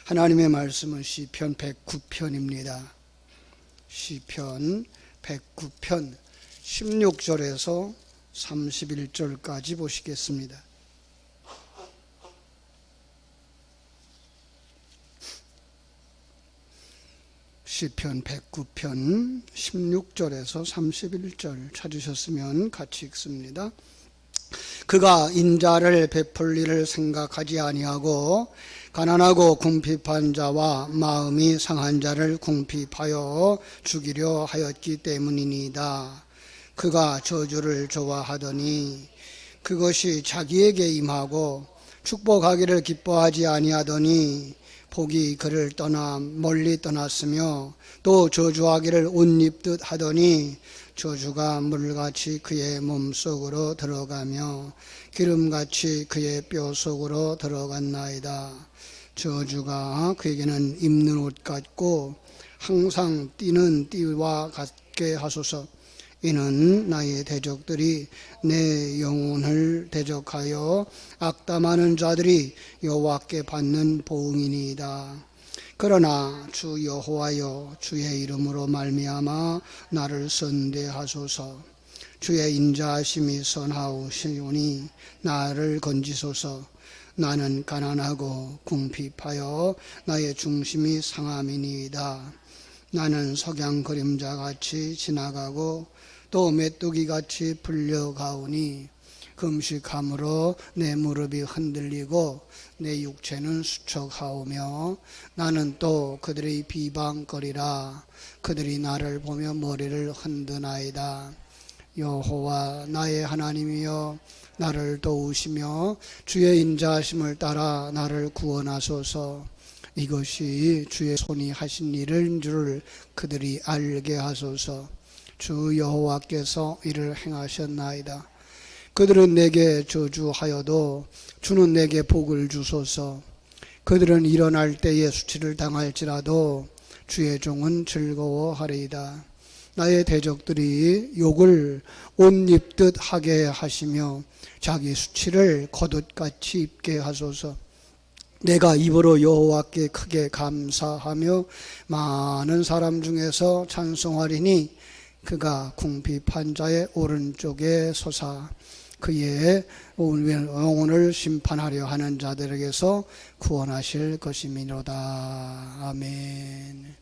하나님의 말씀은 시편 109편입니다. 시편 109편 16절에서 31절까지 보시겠습니다. 시편 109편 16절에서 31절 찾으셨으면 같이 읽습니다. 그가 인자를 베풀리를 생각하지 아니하고 가난하고 궁핍한 자와 마음이 상한 자를 궁핍하여 죽이려 하였기 때문이니이다. 그가 저주를 좋아하더니 그것이 자기에게 임하고 축복하기를 기뻐하지 아니하더니 복이 그를 떠나 멀리 떠났으며 또 저주하기를 옷 입듯 하더니 저주가 물같이 그의 몸속으로 들어가며 기름같이 그의 뼈속으로 들어갔나이다. 저주가 그에게는 입는 옷 같고 항상 띠는 띠와 같게 하소서. 이는 나의 대적들이 내 영혼을 대적하여 악담하는 자들이 여호와께 받는 보응이니이다. 그러나 주 여호와여, 주의 이름으로 말미암아 나를 선대하소서. 주의 인자하심이 선하오시오니 나를 건지소서. 나는 가난하고 궁핍하여 나의 중심이 상함이니이다. 나는 석양 그림자같이 지나가고 또 메뚜기같이 불려가오니 금식함으로 내 무릎이 흔들리고 내 육체는 수척하오며 나는 또 그들의 비방거리라. 그들이 나를 보며 머리를 흔드나이다. 여호와 나의 하나님이여, 나를 도우시며 주의 인자하심을 따라 나를 구원하소서. 이것이 주의 손이 하신 일인 줄 그들이 알게 하소서. 주 여호와께서 이를 행하셨나이다. 그들은 내게 저주하여도 주는 내게 복을 주소서. 그들은 일어날 때에 수치를 당할지라도 주의 종은 즐거워하리이다. 나의 대적들이 욕을 옷 입듯 하게 하시며 자기 수치를 겉옷같이 입게 하소서. 내가 입으로 여호와께 크게 감사하며 많은 사람 중에서 찬송하리니 그가 궁핍한 자의 오른쪽에 서사 그의 영혼을 심판하려 하는 자들에게서 구원하실 것이미로다. 아멘.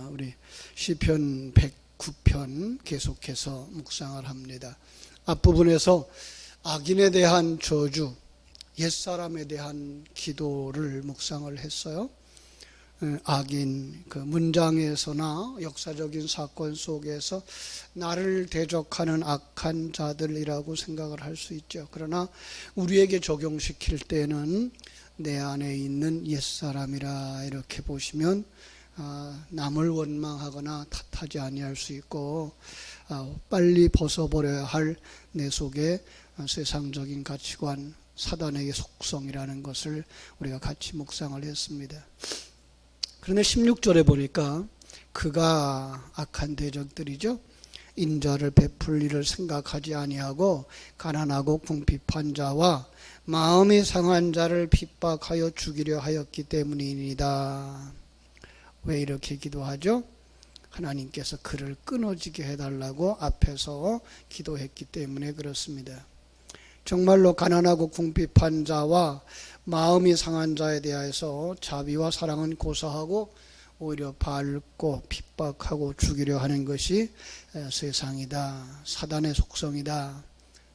우리 시편 109편 계속해서 묵상을 합니다. 앞부분에서 악인에 대한 저주, 옛사람에 대한 기도를 묵상을 했어요. 악인, 그 문장에서나 역사적인 사건 속에서 나를 대적하는 악한 자들이라고 생각을 할 수 있죠. 그러나 우리에게 적용시킬 때는 내 안에 있는 옛사람이라 이렇게 보시면 남을 원망하거나 탓하지 아니할 수 있고 빨리 벗어버려야 할 내 속에 세상적인 가치관, 사단의 속성이라는 것을 우리가 같이 묵상을 했습니다. 그런데 16절에 보니까 그가 악한 대적들이죠. 인자를 베풀리를 생각하지 아니하고 가난하고 궁핍한 자와 마음이 상한 자를 핍박하여 죽이려 하였기 때문이니이다. 왜 이렇게 기도하죠? 하나님께서 그를 끊어지게 해달라고 앞에서 기도했기 때문에 그렇습니다. 정말로 가난하고 궁핍한 자와 마음이 상한 자에 대해서 자비와 사랑은 고사하고 오히려 밟고 핍박하고 죽이려 하는 것이 세상이다. 사단의 속성이다.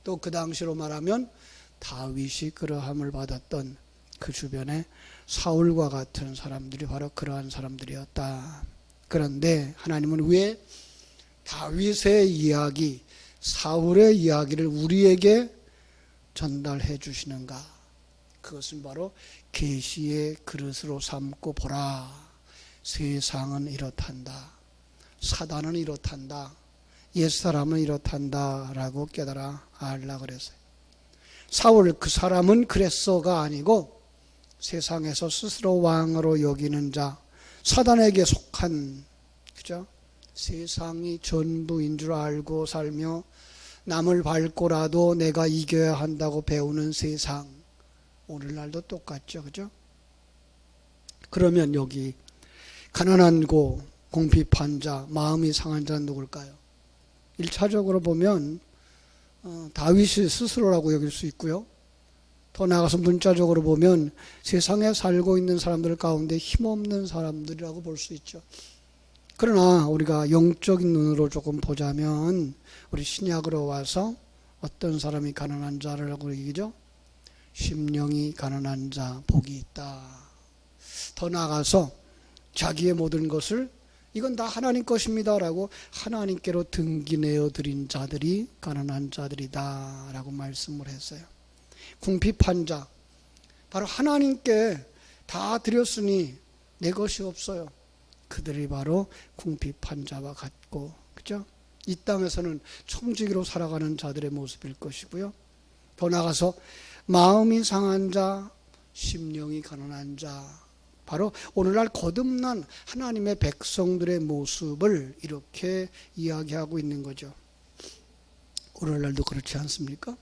또 그 당시로 말하면 다윗이 그러함을 받았던 그 주변에 사울과 같은 사람들이 바로 그러한 사람들이었다. 그런데 하나님은 왜 다윗의 이야기, 사울의 이야기를 우리에게 전달해 주시는가? 그것은 바로 계시의 그릇으로 삼고 보라. 세상은 이렇단다. 사단은 이렇단다. 옛사람은 이렇단다 라고 깨달아 알라 그랬어요. 사울 그 사람은 그랬어가 아니고 세상에서 스스로 왕으로 여기는 자, 사단에게 속한, 그죠? 세상이 전부인 줄 알고 살며 남을 밟고라도 내가 이겨야 한다고 배우는 세상. 오늘날도 똑같죠, 그죠? 그러면 여기 가난하고 궁핍한 자, 마음이 상한 자는 누굴까요? 1차적으로 보면 다윗이 스스로라고 여길 수 있고요. 더 나아가서 문자적으로 보면 세상에 살고 있는 사람들 가운데 힘없는 사람들이라고 볼 수 있죠. 그러나 우리가 영적인 눈으로 조금 보자면 우리 신약으로 와서 어떤 사람이 가난한 자라고 얘기죠? 심령이 가난한 자 복이 있다. 더 나아가서 자기의 모든 것을 이건 다 하나님 것입니다 라고 하나님께로 등기내어 드린 자들이 가난한 자들이다 라고 말씀을 했어요. 궁핍한 자, 바로 하나님께 다 드렸으니 내 것이 없어요. 그들이 바로 궁핍한 자와 같고, 그죠? 이 땅에서는 청지기로 살아가는 자들의 모습일 것이고요. 더 나아가서 마음이 상한 자, 심령이 가난한 자, 바로 오늘날 거듭난 하나님의 백성들의 모습을 이렇게 이야기하고 있는 거죠. 오늘날도 그렇지 않습니까?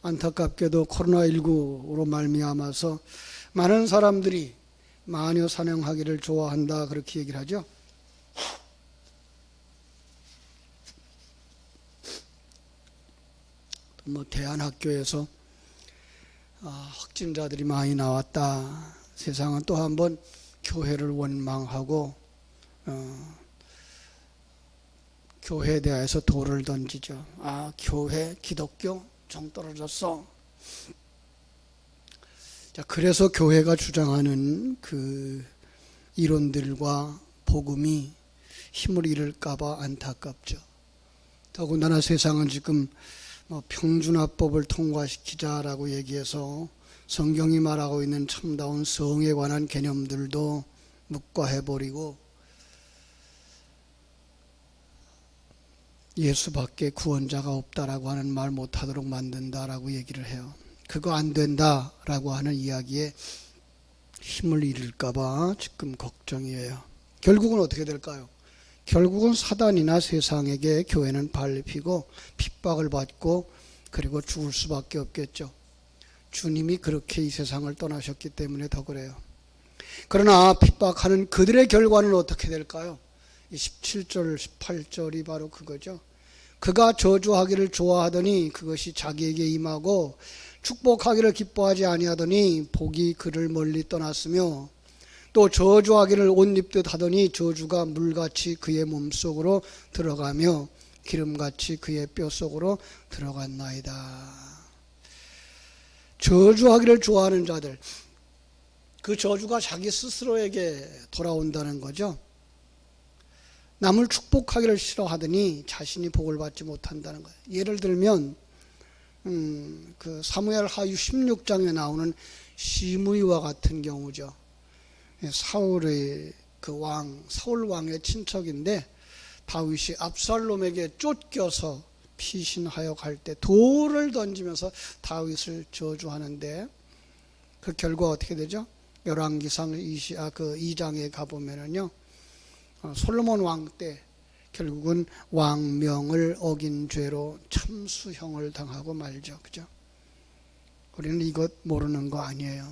안타깝게도 코로나19로 말미암아서 많은 사람들이 마녀 사냥하기를 좋아한다 그렇게 얘기를 하죠. 뭐 대안학교에서 확진자들이 많이 나왔다. 세상은 또 한 번 교회를 원망하고 교회에 대해서 돌을 던지죠. 교회, 기독교 정 떨어졌어. 자, 그래서 교회가 주장하는 그 이론들과 복음이 힘을 잃을까봐 안타깝죠. 더군다나 세상은 지금 평준화법을 통과시키자라고 얘기해서 성경이 말하고 있는 참다운 성에 관한 개념들도 묵과해버리고 예수밖에 구원자가 없다라고 하는 말 못하도록 만든다라고 얘기를 해요. 그거 안 된다라고 하는 이야기에 힘을 잃을까봐 지금 걱정이에요. 결국은 어떻게 될까요? 결국은 사단이나 세상에게 교회는 밟히고 핍박을 받고 그리고 죽을 수밖에 없겠죠. 주님이 그렇게 이 세상을 떠나셨기 때문에 더 그래요. 그러나 핍박하는 그들의 결과는 어떻게 될까요? 17절, 18절이 바로 그거죠. 그가 저주하기를 좋아하더니 그것이 자기에게 임하고 축복하기를 기뻐하지 아니하더니 복이 그를 멀리 떠났으며 또 저주하기를 옷 입듯 하더니 저주가 물같이 그의 몸속으로 들어가며 기름같이 그의 뼈속으로 들어갔나이다. 저주하기를 좋아하는 자들, 그 저주가 자기 스스로에게 돌아온다는 거죠. 남을 축복하기를 싫어하더니 자신이 복을 받지 못한다는 거예요. 예를 들면 그 사무엘 하유 16장에 나오는 시므이와 같은 경우죠. 사울의 사울 왕의 친척인데 다윗이 압살롬에게 쫓겨서 피신하여 갈 때 돌을 던지면서 다윗을 저주하는데 그 결과 어떻게 되죠? 열왕기상 2장에 가보면은요, 솔로몬 왕 때 결국은 왕명을 어긴 죄로 참수형을 당하고 말죠. 그죠? 우리는 이것 모르는 거 아니에요.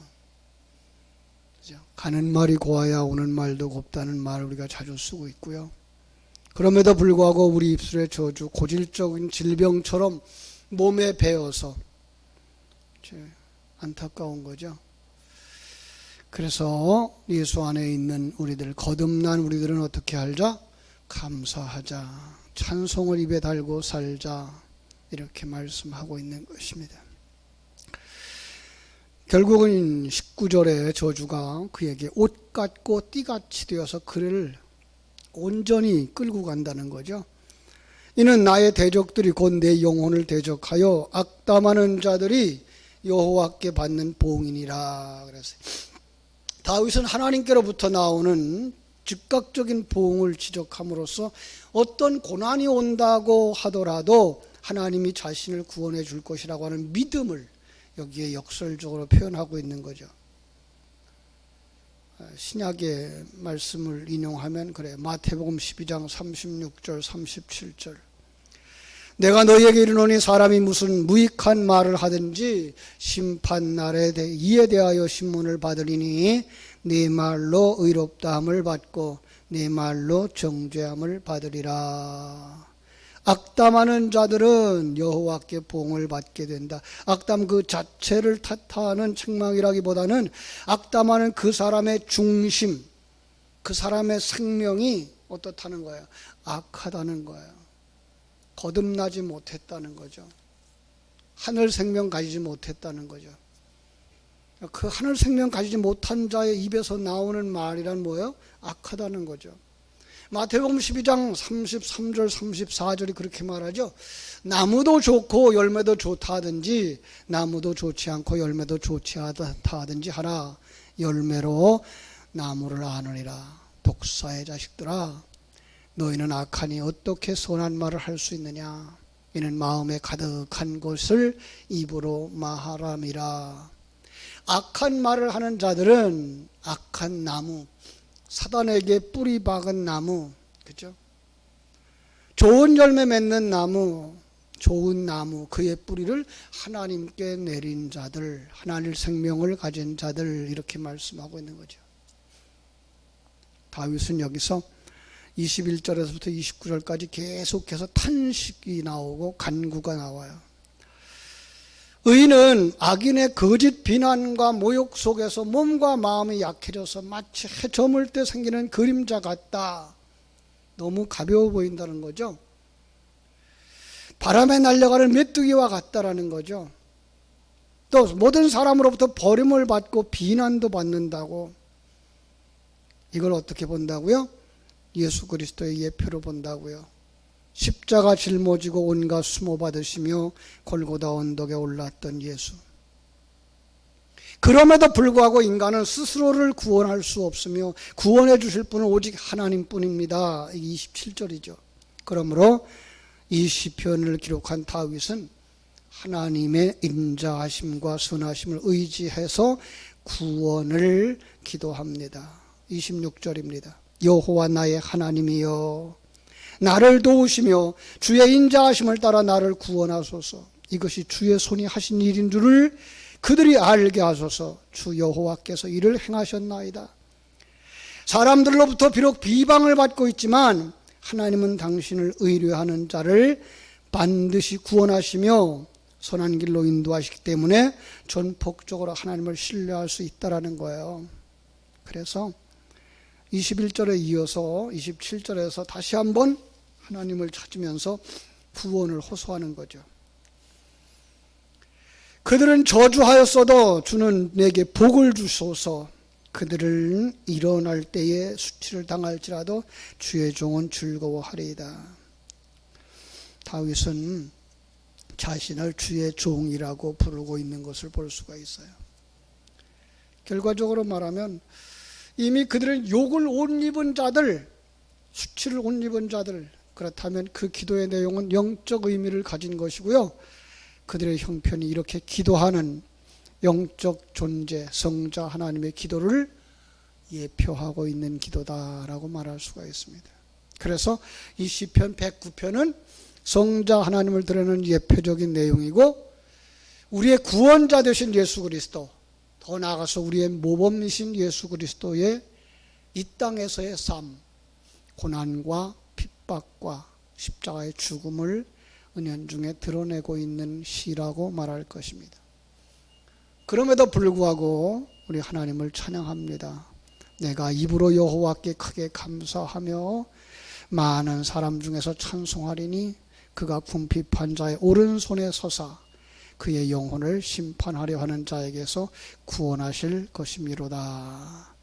그죠? 가는 말이 고와야 오는 말도 곱다는 말 우리가 자주 쓰고 있고요. 그럼에도 불구하고 우리 입술의 저주, 고질적인 질병처럼 몸에 배어서 안타까운 거죠. 그래서 예수 안에 있는 우리들, 거듭난 우리들은 어떻게 하자? 감사하자, 찬송을 입에 달고 살자, 이렇게 말씀하고 있는 것입니다. 결국은 19절의 저주가 그에게 옷 같고 띠같이 되어서 그를 온전히 끌고 간다는 거죠. 이는 나의 대적들이 곧 내 영혼을 대적하여 악담하는 자들이 여호와께 받는 보응이니라. 그래서 다윗은 하나님께로부터 나오는 즉각적인 보응을 지적함으로써 어떤 고난이 온다고 하더라도 하나님이 자신을 구원해 줄 것이라고 하는 믿음을 여기에 역설적으로 표현하고 있는 거죠. 신약의 말씀을 인용하면 그래, 마태복음 12장 36절 37절 내가 너희에게 이르노니 사람이 무슨 무익한 말을 하든지 심판날에 이에 대하여 신문을 받으리니 네 말로 의롭다함을 받고 네 말로 정죄함을 받으리라. 악담하는 자들은 여호와께 보응을 받게 된다. 악담 그 자체를 탓하는 책망이라기보다는 악담하는 그 사람의 중심, 그 사람의 생명이 어떻다는 거예요? 악하다는 거예요. 거듭나지 못했다는 거죠. 하늘 생명 가지지 못했다는 거죠. 그 하늘 생명 가지지 못한 자의 입에서 나오는 말이란 뭐예요? 악하다는 거죠. 마태복음 12장 33절 34절이 그렇게 말하죠. 나무도 좋고 열매도 좋다 하든지 나무도 좋지 않고 열매도 좋지 않다 하든지 하라. 열매로 나무를 아느니라. 독사의 자식들아, 너희는 악하니 어떻게 선한 말을 할 수 있느냐. 이는 마음에 가득한 것을 입으로 말함이라. 악한 말을 하는 자들은 악한 나무, 사단에게 뿌리 박은 나무, 그죠? 좋은 열매 맺는 나무, 좋은 나무, 그의 뿌리를 하나님께 내린 자들, 하나님 생명을 가진 자들, 이렇게 말씀하고 있는 거죠. 다윗은 여기서 21절에서부터 29절까지 계속해서 탄식이 나오고 간구가 나와요. 의인은 악인의 거짓 비난과 모욕 속에서 몸과 마음이 약해져서 마치 해 저물 때 생기는 그림자 같다. 너무 가벼워 보인다는 거죠. 바람에 날려가는 메뚜기와 같다라는 거죠. 또 모든 사람으로부터 버림을 받고 비난도 받는다고. 이걸 어떻게 본다고요? 예수 그리스도의 예표로 본다고요. 십자가 짊어지고 온갖 수모 받으시며 골고다 언덕에 올랐던 예수. 그럼에도 불구하고 인간은 스스로를 구원할 수 없으며 구원해 주실 분은 오직 하나님뿐입니다. 27절이죠. 그러므로 이 시편을 기록한 다윗은 하나님의 인자하심과 선하심을 의지해서 구원을 기도합니다. 26절입니다. 여호와 나의 하나님이여, 나를 도우시며 주의 인자하심을 따라 나를 구원하소서. 이것이 주의 손이 하신 일인 줄을 그들이 알게 하소서. 주 여호와께서 이를 행하셨나이다. 사람들로부터 비록 비방을 받고 있지만 하나님은 당신을 의뢰하는 자를 반드시 구원하시며 선한 길로 인도하시기 때문에 전폭적으로 하나님을 신뢰할 수 있다는 거예요. 그래서 21절에 이어서 27절에서 다시 한번 하나님을 찾으면서 구원을 호소하는 거죠. 그들은 저주하였어도 주는 내게 복을 주소서. 그들은 일어날 때에 수치를 당할지라도 주의 종은 즐거워하리이다. 다윗은 자신을 주의 종이라고 부르고 있는 것을 볼 수가 있어요. 결과적으로 말하면 이미 그들은 욕을 옷 입은 자들, 수치를 옷 입은 자들, 그렇다면 그 기도의 내용은 영적 의미를 가진 것이고요. 그들의 형편이 이렇게 기도하는 영적 존재, 성자 하나님의 기도를 예표하고 있는 기도다라고 말할 수가 있습니다. 그래서 이 시편 109편은 성자 하나님을 드러내는 예표적인 내용이고, 우리의 구원자 되신 예수 그리스도, 더 나아가서 우리의 모범이신 예수 그리스도의 이 땅에서의 삶, 고난과 핍박과 십자가의 죽음을 은연중에 드러내고 있는 시라고 말할 것입니다. 그럼에도 불구하고 우리 하나님을 찬양합니다. 내가 입으로 여호와께 크게 감사하며 많은 사람 중에서 찬송하리니 그가 궁핍한 자의 오른손에 서사 그의 영혼을 심판하려 하는 자에게서 구원하실 것이미로다.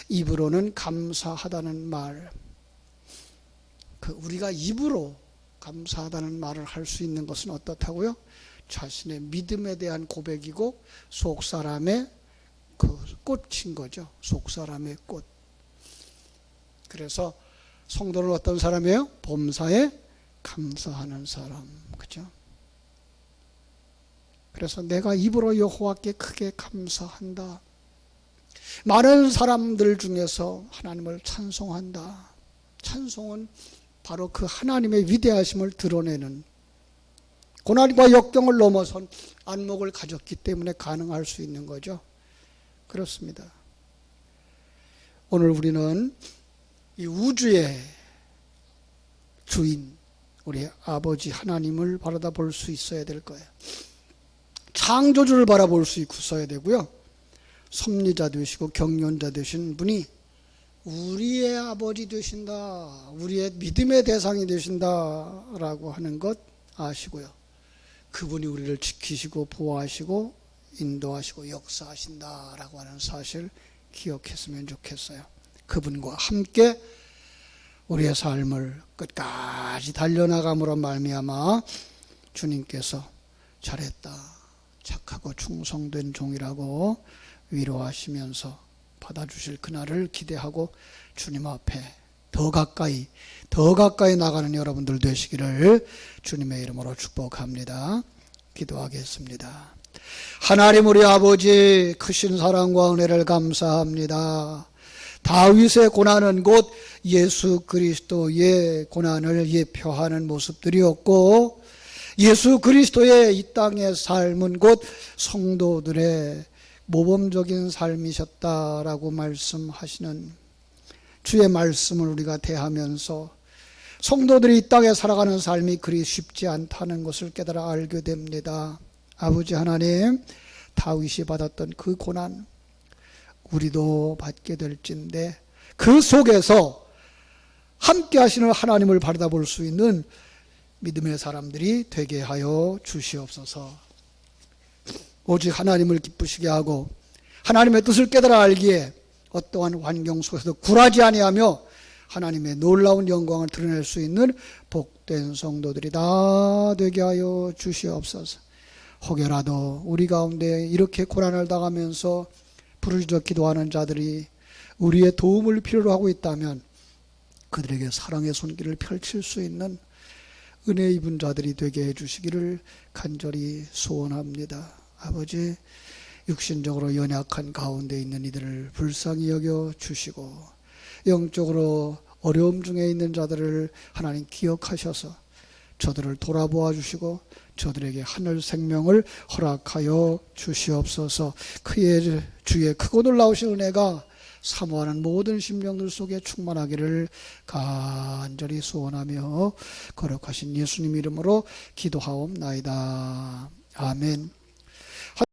입으로는 감사하다는 말, 우리가 입으로 감사하다는 말을 할 수 있는 것은 어떻다고요? 자신의 믿음에 대한 고백이고 속사람의 그 꽃인 거죠. 속사람의 꽃. 그래서 성도는 어떤 사람이에요? 범사에 감사하는 사람, 그죠? 그래서 내가 입으로 여호와께 크게 감사한다. 많은 사람들 중에서 하나님을 찬송한다. 찬송은 바로 그 하나님의 위대하심을 드러내는 고난과 역경을 넘어선 안목을 가졌기 때문에 가능할 수 있는 거죠. 그렇습니다. 오늘 우리는 이 우주의 주인 우리 아버지 하나님을 바라다 볼 수 있어야 될 거예요. 창조주를 바라볼 수 있어야 되고요. 섭리자 되시고 경륜자 되신 분이 우리의 아버지 되신다, 우리의 믿음의 대상이 되신다라고 하는 것 아시고요. 그분이 우리를 지키시고 보호하시고 인도하시고 역사하신다라고 하는 사실 기억했으면 좋겠어요. 그분과 함께 우리의 삶을 끝까지 달려나감으로 말미암아 주님께서 잘했다, 착하고 충성된 종이라고 위로하시면서 받아주실 그날을 기대하고 주님 앞에 더 가까이 나가는 여러분들 되시기를 주님의 이름으로 축복합니다. 기도하겠습니다. 하나님 우리 아버지 크신 사랑과 은혜를 감사합니다. 다윗의 고난은 곧 예수 그리스도의 고난을 예표하는 모습들이었고, 예수 그리스도의 이 땅의 삶은 곧 성도들의 모범적인 삶이셨다라고 말씀하시는 주의 말씀을 우리가 대하면서 성도들이 이 땅에 살아가는 삶이 그리 쉽지 않다는 것을 깨달아 알게 됩니다. 아버지 하나님, 다윗이 받았던 그 고난 우리도 받게 될진데 그 속에서 함께 하시는 하나님을 바라다 볼 수 있는 믿음의 사람들이 되게 하여 주시옵소서. 오직 하나님을 기쁘시게 하고 하나님의 뜻을 깨달아 알기에 어떠한 환경 속에서도 굴하지 아니하며 하나님의 놀라운 영광을 드러낼 수 있는 복된 성도들이 다 되게 하여 주시옵소서. 혹여라도 우리 가운데 이렇게 고난을 당하면서 부르짖어 기도하는 자들이 우리의 도움을 필요로 하고 있다면 그들에게 사랑의 손길을 펼칠 수 있는 은혜 입은 자들이 되게 해주시기를 간절히 소원합니다. 아버지, 육신적으로 연약한 가운데 있는 이들을 불쌍히 여겨 주시고 영적으로 어려움 중에 있는 자들을 하나님 기억하셔서 저들을 돌아보아 주시고 저들에게 하늘 생명을 허락하여 주시옵소서. 그의 주의 크고 놀라우신 은혜가 사모하는 모든 심령들 속에 충만하기를 간절히 소원하며 거룩하신 예수님 이름으로 기도하옵나이다. 아멘.